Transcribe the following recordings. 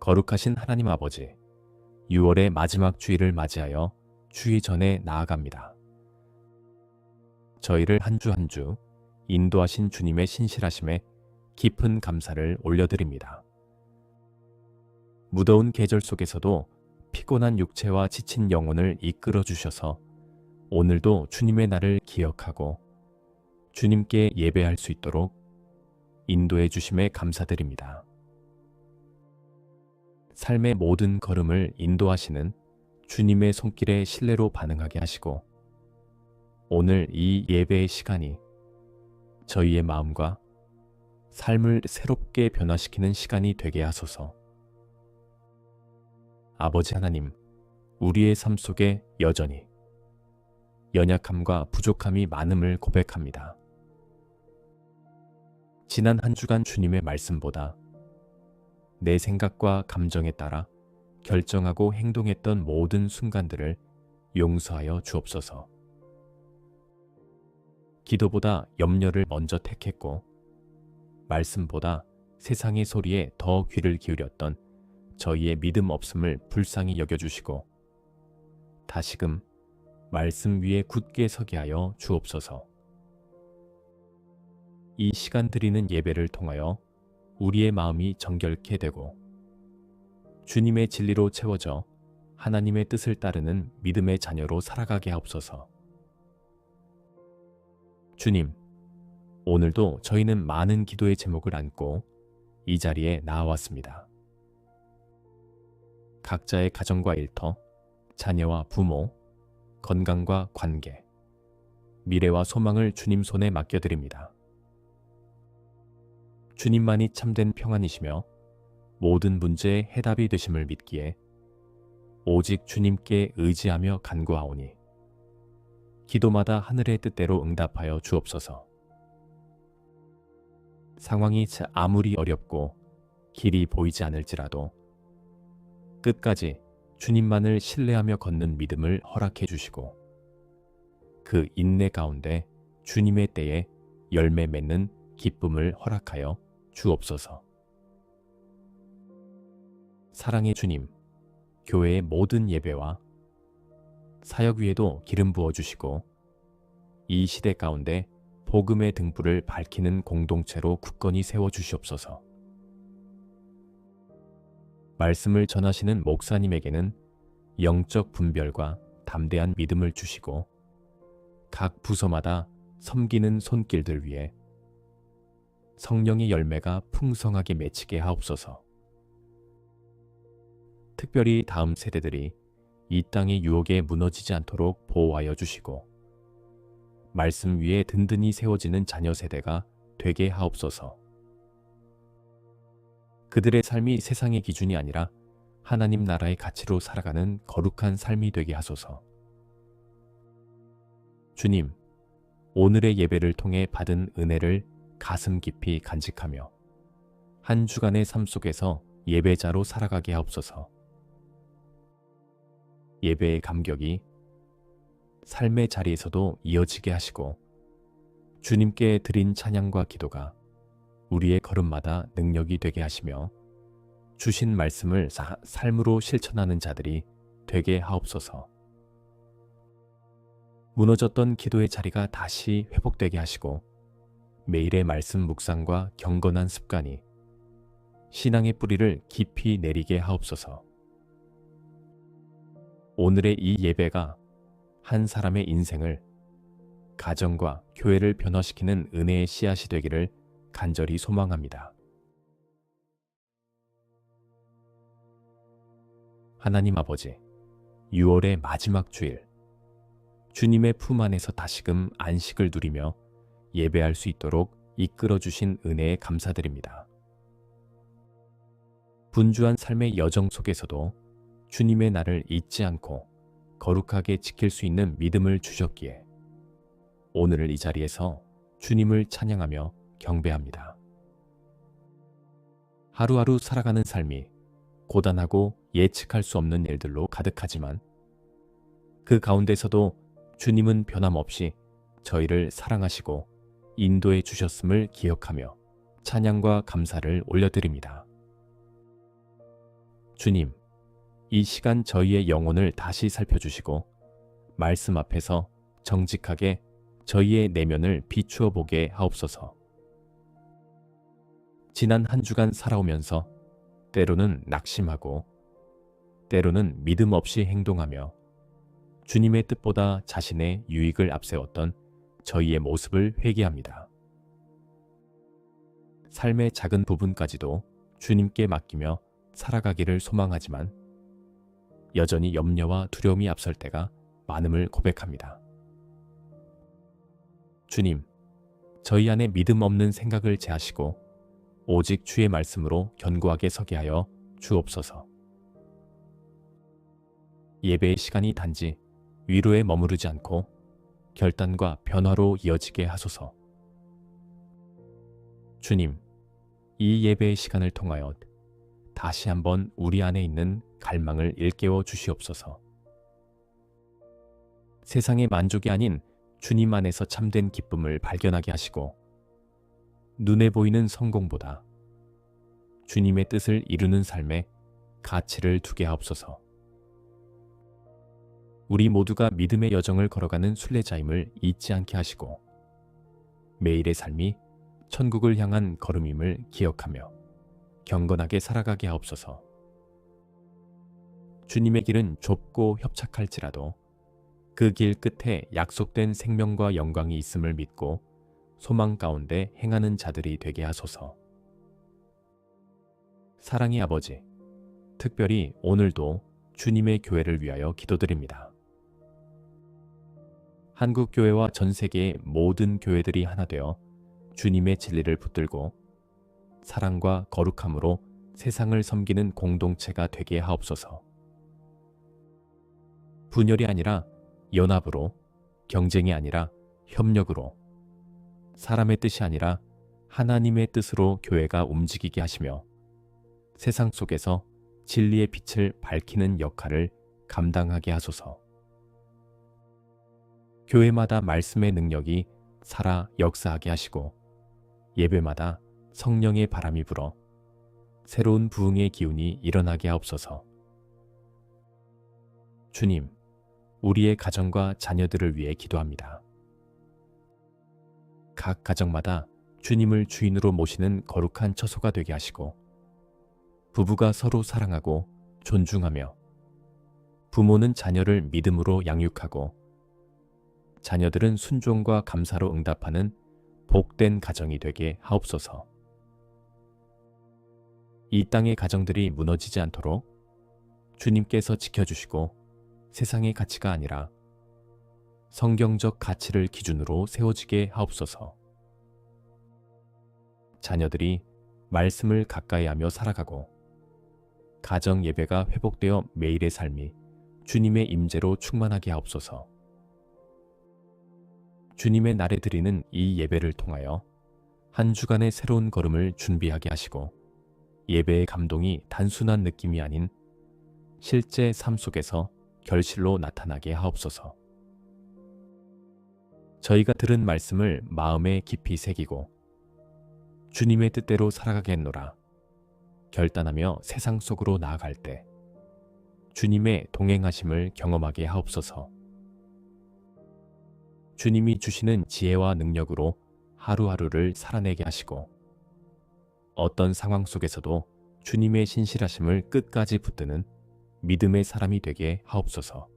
거룩하신 하나님 아버지, 6월의 마지막 주일을 맞이하여 주의 전에 나아갑니다. 저희를 한 주 한 주 인도하신 주님의 신실하심에 깊은 감사를 올려드립니다. 무더운 계절 속에서도 피곤한 육체와 지친 영혼을 이끌어 주셔서 오늘도 주님의 날을 기억하고 주님께 예배할 수 있도록 인도해 주심에 감사드립니다. 삶의 모든 걸음을 인도하시는 주님의 손길에 신뢰로 반응하게 하시고 오늘 이 예배의 시간이 저희의 마음과 삶을 새롭게 변화시키는 시간이 되게 하소서. 아버지 하나님, 우리의 삶 속에 여전히 연약함과 부족함이 많음을 고백합니다. 지난 한 주간 주님의 말씀보다 내 생각과 감정에 따라 결정하고 행동했던 모든 순간들을 용서하여 주옵소서. 기도보다 염려를 먼저 택했고 말씀보다 세상의 소리에 더 귀를 기울였던 저희의 믿음 없음을 불쌍히 여겨주시고 다시금 말씀 위에 굳게 서게 하여 주옵소서. 이 시간 드리는 예배를 통하여 우리의 마음이 정결케 되고 주님의 진리로 채워져 하나님의 뜻을 따르는 믿음의 자녀로 살아가게 하옵소서. 주님, 오늘도 저희는 많은 기도의 제목을 안고 이 자리에 나아왔습니다. 각자의 가정과 일터, 자녀와 부모, 건강과 관계, 미래와 소망을 주님 손에 맡겨드립니다. 주님만이 참된 평안이시며 모든 문제의 해답이 되심을 믿기에 오직 주님께 의지하며 간구하오니 기도마다 하늘의 뜻대로 응답하여 주옵소서. 상황이 아무리 어렵고 길이 보이지 않을지라도 끝까지 주님만을 신뢰하며 걷는 믿음을 허락해 주시고 그 인내 가운데 주님의 때에 열매 맺는 기쁨을 허락하여 주옵소서. 사랑의 주님, 교회의 모든 예배와 사역 위에도 기름 부어주시고 이 시대 가운데 복음의 등불을 밝히는 공동체로 굳건히 세워주시옵소서. 말씀을 전하시는 목사님에게는 영적 분별과 담대한 믿음을 주시고 각 부서마다 섬기는 손길들 위에 성령의 열매가 풍성하게 맺히게 하옵소서. 특별히 다음 세대들이 이 땅의 유혹에 무너지지 않도록 보호하여 주시고 말씀 위에 든든히 세워지는 자녀 세대가 되게 하옵소서. 그들의 삶이 세상의 기준이 아니라 하나님 나라의 가치로 살아가는 거룩한 삶이 되게 하소서. 주님, 오늘의 예배를 통해 받은 은혜를 가슴 깊이 간직하며 한 주간의 삶 속에서 예배자로 살아가게 하옵소서. 예배의 감격이 삶의 자리에서도 이어지게 하시고 주님께 드린 찬양과 기도가 우리의 걸음마다 능력이 되게 하시며 주신 말씀을 삶으로 실천하는 자들이 되게 하옵소서. 무너졌던 기도의 자리가 다시 회복되게 하시고 매일의 말씀 묵상과 경건한 습관이 신앙의 뿌리를 깊이 내리게 하옵소서. 오늘의 이 예배가 한 사람의 인생을, 가정과 교회를 변화시키는 은혜의 씨앗이 되기를 간절히 소망합니다. 하나님 아버지, 6월의 마지막 주일, 주님의 품 안에서 다시금 안식을 누리며 예배할 수 있도록 이끌어 주신 은혜에 감사드립니다. 분주한 삶의 여정 속에서도 주님의 날을 잊지 않고 거룩하게 지킬 수 있는 믿음을 주셨기에 오늘 이 자리에서 주님을 찬양하며 경배합니다. 하루하루 살아가는 삶이 고단하고 예측할 수 없는 일들로 가득하지만 그 가운데서도 주님은 변함없이 저희를 사랑하시고 인도해 주셨음을 기억하며 찬양과 감사를 올려드립니다. 주님, 이 시간 저희의 영혼을 다시 살펴주시고 말씀 앞에서 정직하게 저희의 내면을 비추어 보게 하옵소서. 지난 한 주간 살아오면서 때로는 낙심하고 때로는 믿음 없이 행동하며 주님의 뜻보다 자신의 유익을 앞세웠던 저희의 모습을 회개합니다. 삶의 작은 부분까지도 주님께 맡기며 살아가기를 소망하지만 여전히 염려와 두려움이 앞설 때가 많음을 고백합니다. 주님, 저희 안에 믿음 없는 생각을 제하시고 오직 주의 말씀으로 견고하게 서게 하여 주옵소서. 예배의 시간이 단지 위로에 머무르지 않고 결단과 변화로 이어지게 하소서. 주님, 이 예배의 시간을 통하여 다시 한번 우리 안에 있는 갈망을 일깨워 주시옵소서. 세상의 만족이 아닌 주님 안에서 참된 기쁨을 발견하게 하시고 눈에 보이는 성공보다 주님의 뜻을 이루는 삶에 가치를 두게 하옵소서. 우리 모두가 믿음의 여정을 걸어가는 순례자임을 잊지 않게 하시고 매일의 삶이 천국을 향한 걸음임을 기억하며 경건하게 살아가게 하옵소서. 주님의 길은 좁고 협착할지라도 그 길 끝에 약속된 생명과 영광이 있음을 믿고 소망 가운데 행하는 자들이 되게 하소서. 사랑의 아버지, 특별히 오늘도 주님의 교회를 위하여 기도드립니다. 한국 교회와 전 세계의 모든 교회들이 하나 되어 주님의 진리를 붙들고 사랑과 거룩함으로 세상을 섬기는 공동체가 되게 하옵소서. 분열이 아니라 연합으로, 경쟁이 아니라 협력으로, 사람의 뜻이 아니라 하나님의 뜻으로 교회가 움직이게 하시며 세상 속에서 진리의 빛을 밝히는 역할을 감당하게 하소서. 교회마다 말씀의 능력이 살아 역사하게 하시고 예배마다 성령의 바람이 불어 새로운 부흥의 기운이 일어나게 하옵소서. 주님, 우리의 가정과 자녀들을 위해 기도합니다. 각 가정마다 주님을 주인으로 모시는 거룩한 처소가 되게 하시고 부부가 서로 사랑하고 존중하며 부모는 자녀를 믿음으로 양육하고 자녀들은 순종과 감사로 응답하는 복된 가정이 되게 하옵소서. 이 땅의 가정들이 무너지지 않도록 주님께서 지켜주시고 세상의 가치가 아니라 성경적 가치를 기준으로 세워지게 하옵소서. 자녀들이 말씀을 가까이 하며 살아가고 가정 예배가 회복되어 매일의 삶이 주님의 임재로 충만하게 하옵소서. 주님의 날에 드리는 이 예배를 통하여 한 주간의 새로운 걸음을 준비하게 하시고 예배의 감동이 단순한 느낌이 아닌 실제 삶 속에서 결실로 나타나게 하옵소서. 저희가 들은 말씀을 마음에 깊이 새기고 주님의 뜻대로 살아가겠노라 결단하며 세상 속으로 나아갈 때 주님의 동행하심을 경험하게 하옵소서. 주님이 주시는 지혜와 능력으로 하루하루를 살아내게 하시고 어떤 상황 속에서도 주님의 신실하심을 끝까지 붙드는 믿음의 사람이 되게 하옵소서.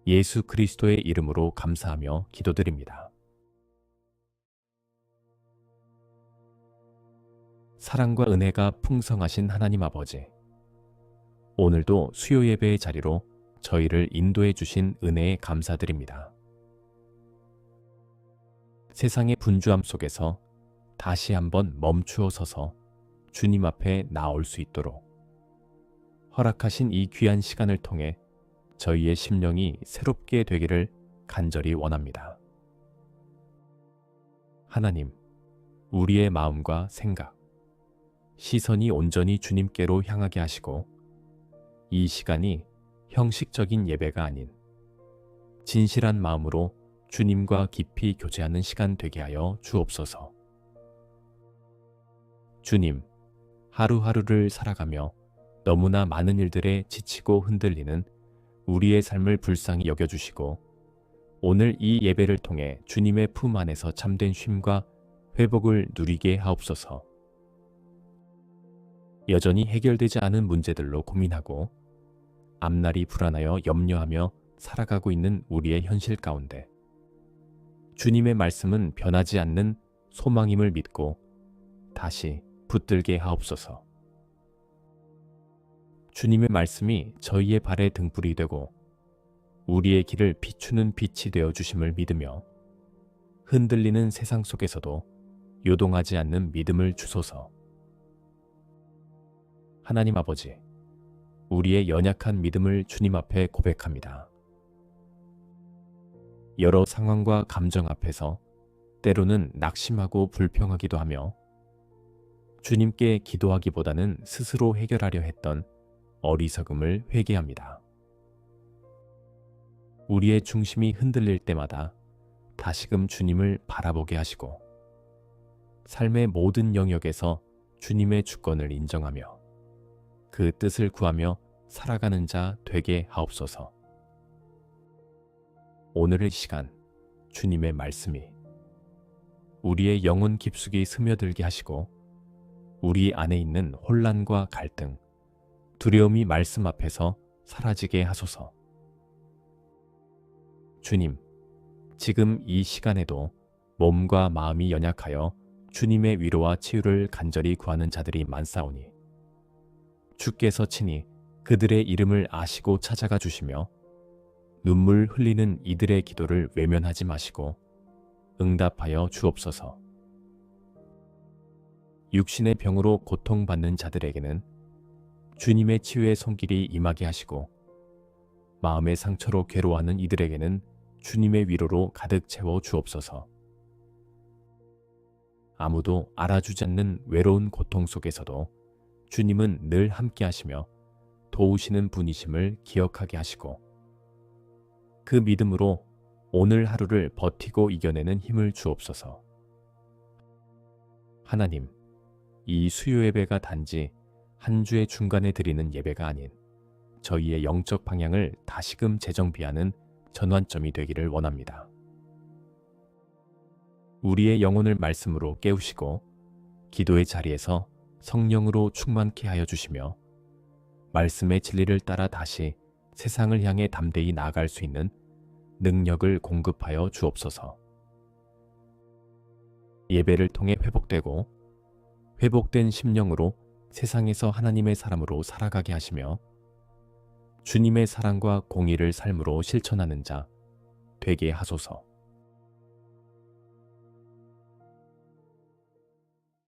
예수 그리스도의 이름으로 감사하며 기도드립니다. 사랑과 은혜가 풍성하신 하나님 아버지, 오늘도 수요 예배의 자리로 저희를 인도해 주신 은혜에 감사드립니다. 세상의 분주함 속에서 다시 한번 멈추어 서서 주님 앞에 나올 수 있도록 허락하신 이 귀한 시간을 통해 저희의 심령이 새롭게 되기를 간절히 원합니다. 하나님, 우리의 마음과 생각, 시선이 온전히 주님께로 향하게 하시고 이 시간이 형식적인 예배가 아닌 진실한 마음으로 주님과 깊이 교제하는 시간 되게 하여 주옵소서. 주님, 하루하루를 살아가며 너무나 많은 일들에 지치고 흔들리는 우리의 삶을 불쌍히 여겨주시고 오늘 이 예배를 통해 주님의 품 안에서 참된 쉼과 회복을 누리게 하옵소서. 여전히 해결되지 않은 문제들로 고민하고 앞날이 불안하여 염려하며 살아가고 있는 우리의 현실 가운데 주님의 말씀은 변하지 않는 소망임을 믿고 다시 붙들게 하옵소서. 주님의 말씀이 저희의 발의 등불이 되고 우리의 길을 비추는 빛이 되어 주심을 믿으며 흔들리는 세상 속에서도 요동하지 않는 믿음을 주소서. 하나님 아버지, 우리의 연약한 믿음을 주님 앞에 고백합니다. 여러 상황과 감정 앞에서 때로는 낙심하고 불평하기도 하며 주님께 기도하기보다는 스스로 해결하려 했던 어리석음을 회개합니다. 우리의 중심이 흔들릴 때마다 다시금 주님을 바라보게 하시고 삶의 모든 영역에서 주님의 주권을 인정하며 그 뜻을 구하며 살아가는 자 되게 하옵소서. 오늘의 시간 주님의 말씀이 우리의 영혼 깊숙이 스며들게 하시고 우리 안에 있는 혼란과 갈등, 두려움이 말씀 앞에서 사라지게 하소서. 주님, 지금 이 시간에도 몸과 마음이 연약하여 주님의 위로와 치유를 간절히 구하는 자들이 많사오니 주께서 친히 그들의 이름을 아시고 찾아가 주시며 눈물 흘리는 이들의 기도를 외면하지 마시고 응답하여 주옵소서. 육신의 병으로 고통받는 자들에게는 주님의 치유의 손길이 임하게 하시고 마음의 상처로 괴로워하는 이들에게는 주님의 위로로 가득 채워 주옵소서. 아무도 알아주지 않는 외로운 고통 속에서도 주님은 늘 함께 하시며 도우시는 분이심을 기억하게 하시고 그 믿음으로 오늘 하루를 버티고 이겨내는 힘을 주옵소서. 하나님, 이 수요 예배가 단지 한 주의 중간에 드리는 예배가 아닌 저희의 영적 방향을 다시금 재정비하는 전환점이 되기를 원합니다. 우리의 영혼을 말씀으로 깨우시고 기도의 자리에서 성령으로 충만케 하여 주시며 말씀의 진리를 따라 다시 세상을 향해 담대히 나아갈 수 있는 능력을 공급하여 주옵소서. 예배를 통해 회복되고 회복된 심령으로 세상에서 하나님의 사람으로 살아가게 하시며 주님의 사랑과 공의를 삶으로 실천하는 자 되게 하소서.